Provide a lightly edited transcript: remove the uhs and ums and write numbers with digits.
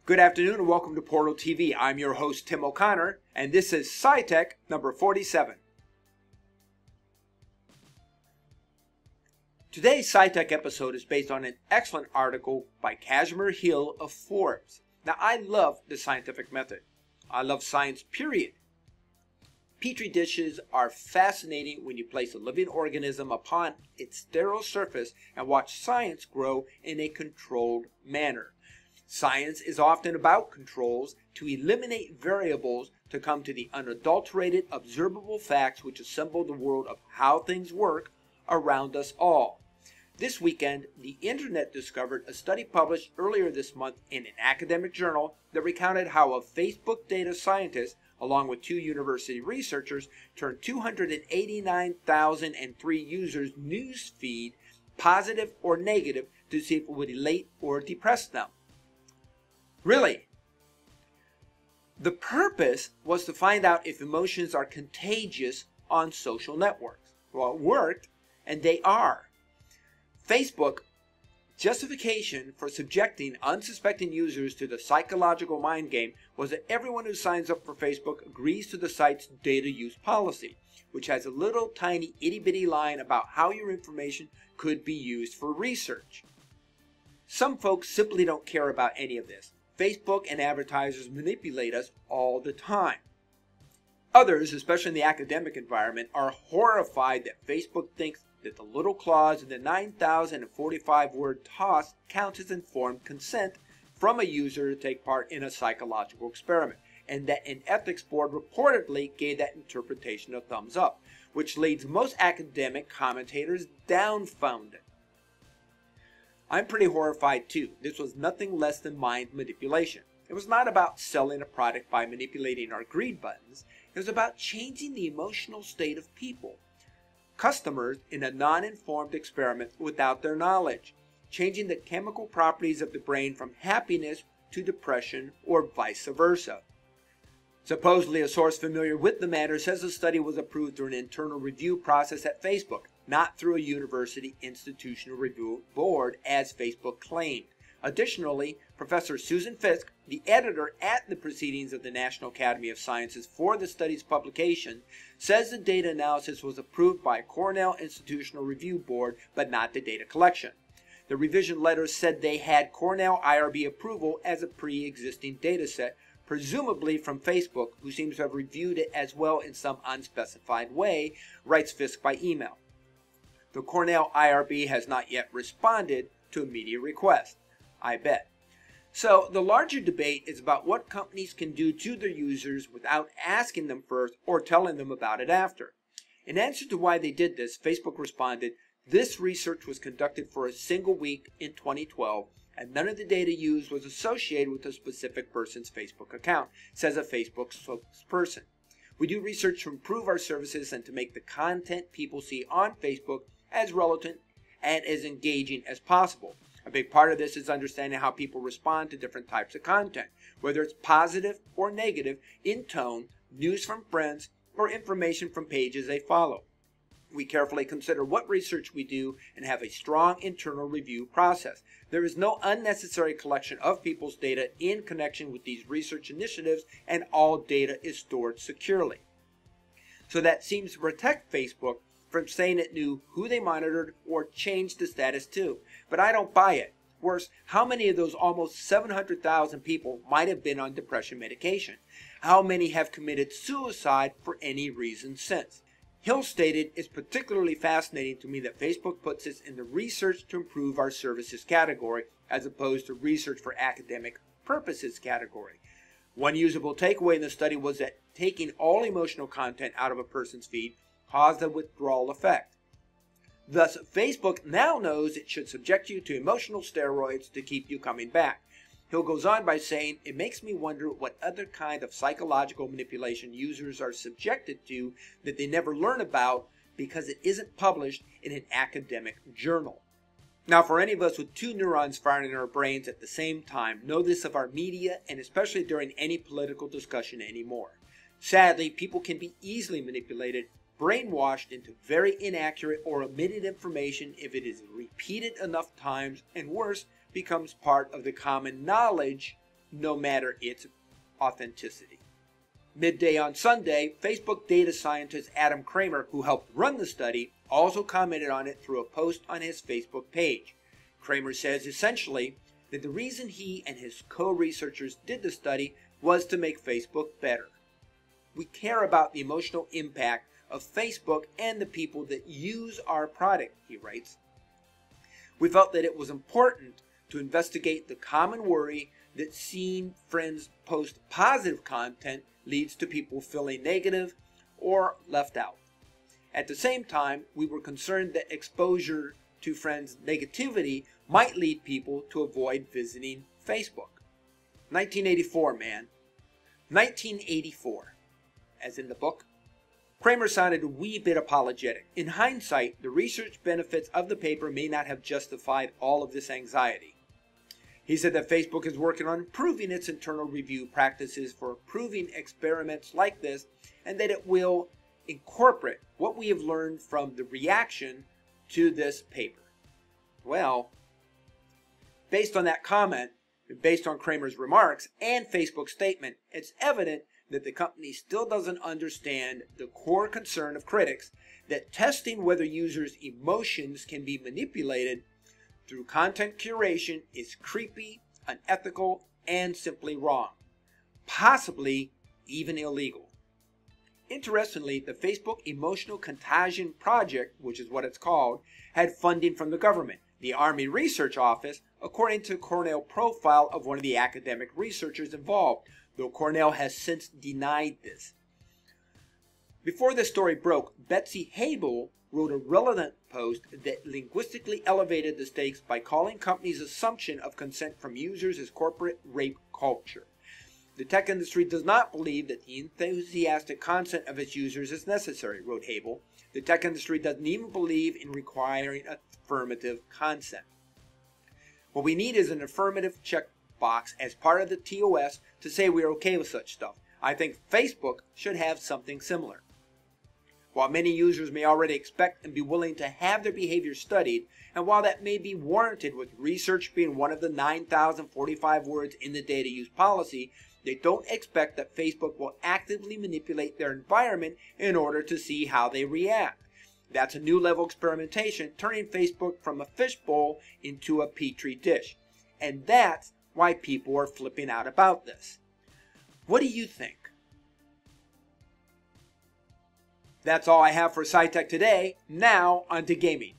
Good afternoon and welcome to Portal TV. I'm your host, Tim O'Connor, and this is SyTech number 47. Today's SyTech episode is based on an excellent article by Kashmir Hill of Forbes. Now, I love the scientific method. I love science, period. Petri dishes are fascinating when you place a living organism upon its sterile surface and watch science grow in a controlled manner. Science is often about controls to eliminate variables to come to the unadulterated, observable facts which assemble the world of how things work around us all. This weekend, the internet discovered a study published earlier this month in an academic journal that recounted how a Facebook data scientist, along with two university researchers, turned 289,003 users' news feed positive or negative to see if it would elate or depress them. Really? The purpose was to find out if emotions are contagious on social networks. Well, it worked, and they are. Facebook justification for subjecting unsuspecting users to the psychological mind game was that everyone who signs up for Facebook agrees to the site's data use policy, which has a little tiny itty-bitty line about how your information could be used for research. Some folks simply don't care about any of this. Facebook and advertisers manipulate us all the time. Others, especially in the academic environment, are horrified that Facebook thinks that the little clause in the 9,045-word toss counts as informed consent from a user to take part in a psychological experiment, and that an ethics board reportedly gave that interpretation a thumbs up, which leads most academic commentators dumbfounded. I'm pretty horrified too. This was nothing less than mind manipulation. It was not about selling a product by manipulating our greed buttons. It was about changing the emotional state of people, customers in a non-informed experiment without their knowledge, changing the chemical properties of the brain from happiness to depression or vice versa. Supposedly, a source familiar with the matter says the study was approved through an internal review process at Facebook, not through a university institutional review board as Facebook claimed. Additionally, Professor Susan Fisk, the editor at the Proceedings of the National Academy of Sciences for the study's publication, says the data analysis was approved by a Cornell Institutional Review Board, but not the data collection. The revision letter said they had Cornell IRB approval as a pre-existing data set, presumably from Facebook, who seems to have reviewed it as well in some unspecified way, writes Fisk by email. The Cornell IRB has not yet responded to a media request, I bet. So the larger debate is about what companies can do to their users without asking them first or telling them about it after. In answer to why they did this, Facebook responded, "This research was conducted for a single week in 2012, and none of the data used was associated with a specific person's Facebook account," says a Facebook spokesperson. "We do research to improve our services and to make the content people see on Facebook as relevant and as engaging as possible. A big part of this is understanding how people respond to different types of content, whether it's positive or negative in tone, news from friends, or information from pages they follow. We carefully consider what research we do and have a strong internal review process. There is no unnecessary collection of people's data in connection with these research initiatives, and all data is stored securely." So that seems to protect Facebook from saying it knew who they monitored or changed the status to. But I don't buy it. Worse, how many of those almost 700,000 people might have been on depression medication? How many have committed suicide for any reason since? Hill stated, "It's particularly fascinating to me that Facebook puts this in the research to improve our services category as opposed to research for academic purposes category. One usable takeaway in the study was that taking all emotional content out of a person's feed caused a withdrawal effect. Thus, Facebook now knows it should subject you to emotional steroids to keep you coming back." Hill goes on by saying, "It makes me wonder what other kind of psychological manipulation users are subjected to that they never learn about because it isn't published in an academic journal." Now, for any of us with two neurons firing in our brains at the same time, know this of our media and especially during any political discussion anymore. Sadly, people can be easily manipulated, brainwashed into very inaccurate or omitted information if it is repeated enough times, and worse, becomes part of the common knowledge no matter its authenticity. Midday on Sunday, Facebook data scientist Adam Kramer, who helped run the study, also commented on it through a post on his Facebook page. Kramer says essentially that the reason he and his co-researchers did the study was to make Facebook better. We care about the emotional impact of Facebook and the people that use our product, he writes. We felt that it was important to investigate the common worry that seeing friends post positive content leads to people feeling negative or left out. At the same time, we were concerned that exposure to friends' negativity might lead people to avoid visiting Facebook. 1984, man. 1984. As in the book. Kramer sounded a wee bit apologetic. In hindsight, the research benefits of the paper may not have justified all of this anxiety. He said that Facebook is working on improving its internal review practices for approving experiments like this, and that it will incorporate what we have learned from the reaction to this paper. Well, based on that comment, based on Kramer's remarks and Facebook's statement, it's evident that the company still doesn't understand the core concern of critics that testing whether users' emotions can be manipulated through content curation is creepy, unethical, and simply wrong, possibly even illegal. Interestingly, the Facebook Emotional Contagion Project, which is what it's called, had funding from the government, the Army Research Office, according to Cornell profile of one of the academic researchers involved, though Cornell has since denied this. Before this story broke, Betsy Habel wrote a relevant post that linguistically elevated the stakes by calling companies' assumption of consent from users as corporate rape culture. The tech industry does not believe that the enthusiastic consent of its users is necessary, wrote Habel. The tech industry doesn't even believe in requiring affirmative consent. What we need is an affirmative checkbox as part of the TOS to say we are okay with such stuff. I think Facebook should have something similar. While many users may already expect and be willing to have their behavior studied, and while that may be warranted with research being one of the 9,045 words in the data use policy, they don't expect that Facebook will actively manipulate their environment in order to see how they react. That's a new level experimentation, turning Facebook from a fishbowl into a petri dish. And that's why people are flipping out about this. What do you think? That's all I have for SyTech today. Now, on to gaming.